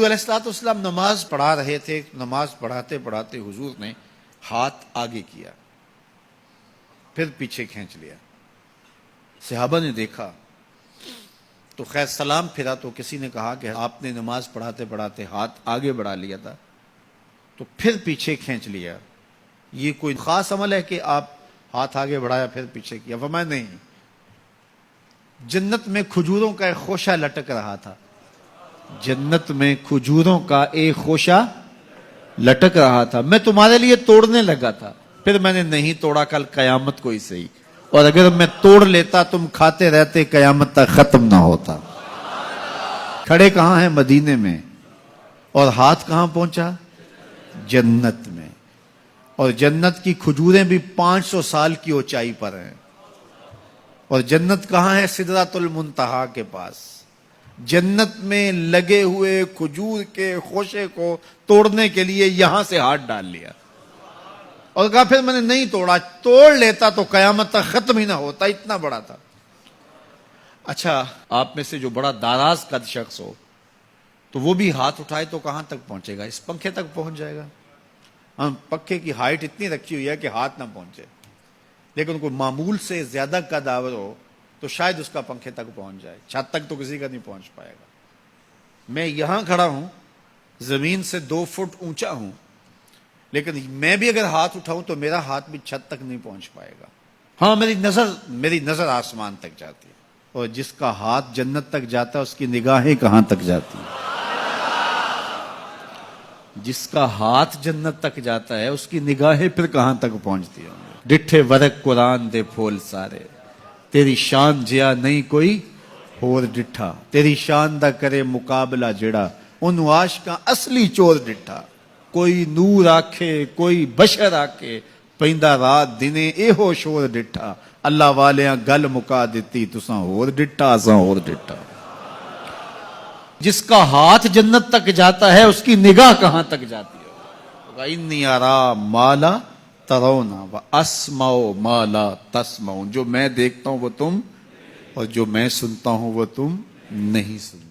حضور علیہ الصلوۃ والسلام نماز پڑھا رہے تھے. نماز پڑھاتے پڑھاتے حضور نے ہاتھ آگے کیا, پھر پیچھے کھینچ لیا. صحابہ نے دیکھا تو خیر سلام پھرا تو کسی نے کہا کہ آپ نے نماز پڑھاتے پڑھاتے ہاتھ آگے بڑھا لیا تھا تو پھر پیچھے کھینچ لیا, یہ کوئی خاص عمل ہے کہ آپ ہاتھ آگے بڑھایا پھر پیچھے کیا؟ فرمایا نہیں, جنت میں کھجوروں کا ایک خوشہ لٹک رہا تھا. جنت میں کھجوروں کا ایک خوشہ لٹک رہا تھا, میں تمہارے لیے توڑنے لگا تھا, پھر میں نے نہیں توڑا, کل قیامت کو ہی صحیح, اور اگر میں توڑ لیتا تم کھاتے رہتے قیامت تک ختم نہ ہوتا. کھڑے کہاں ہیں؟ مدینے میں, اور ہاتھ کہاں پہنچا؟ جنت میں. اور جنت کی کھجوریں بھی 500 سال کی اونچائی پر ہیں. اور جنت کہاں ہے؟ سدرۃ المنتہا کے پاس. جنت میں لگے ہوئے کھجور کے خوشے کو توڑنے کے لیے یہاں سے ہاتھ ڈال لیا, اور کہا پھر میں نے نہیں توڑا, توڑ لیتا تو قیامت تک ختم ہی نہ ہوتا, اتنا بڑا تھا. اچھا, آپ میں سے جو بڑا داراز قد شخص ہو تو وہ بھی ہاتھ اٹھائے تو کہاں تک پہنچے گا؟ اس پنکھے تک پہنچ جائے گا. ہم پنکھے کی ہائٹ اتنی رکھی ہوئی ہے کہ ہاتھ نہ پہنچے, لیکن کوئی معمول سے زیادہ قد آور ہو تو شاید اس کا پنکھے تک پہنچ جائے, چھت تک تو کسی کا نہیں پہنچ پائے گا. میں یہاں کھڑا ہوں, زمین سے 2 فٹ اونچا ہوں, لیکن میں بھی اگر ہاتھ اٹھاؤں تو میرا ہاتھ بھی چھت تک نہیں پہنچ پائے گا. ہاں, میری نظر آسمان تک جاتی ہے, اور جس کا ہاتھ جنت تک جاتا ہے اس کی نگاہیں کہاں تک جاتی ہیں؟ جس کا ہاتھ جنت تک جاتا ہے اس کی نگاہیں پھر کہاں تک پہنچتی ہیں؟ ڈٹھے ورق قرآن دے پھول سارے, تیری شان جیا نہیں کوئی ہور ڈٹھا, تیری شان دا کرے مقابلہ جڑا ان عاشقاں اصلی چور ڈٹھا. کوئی نور آکھے کوئی بشر آکھے, پیندا رات دنے اے ہو شور ڈٹھا. اللہ والیاں گل مکا دیتی, تساں ہور ڈٹھا اساں ہور ڈٹھا. جس کا ہاتھ جنت تک جاتا ہے اس کی نگاہ کہاں تک جاتی ہے؟ وَإِنِّي أَرَىٰ مَا لَا تَرَوْنَ وَأَسْمَعُ مَا لَا تَسْمَعُونَ. جو میں دیکھتا ہوں وہ تم, اور جو میں سنتا ہوں وہ تم نہیں سنتے.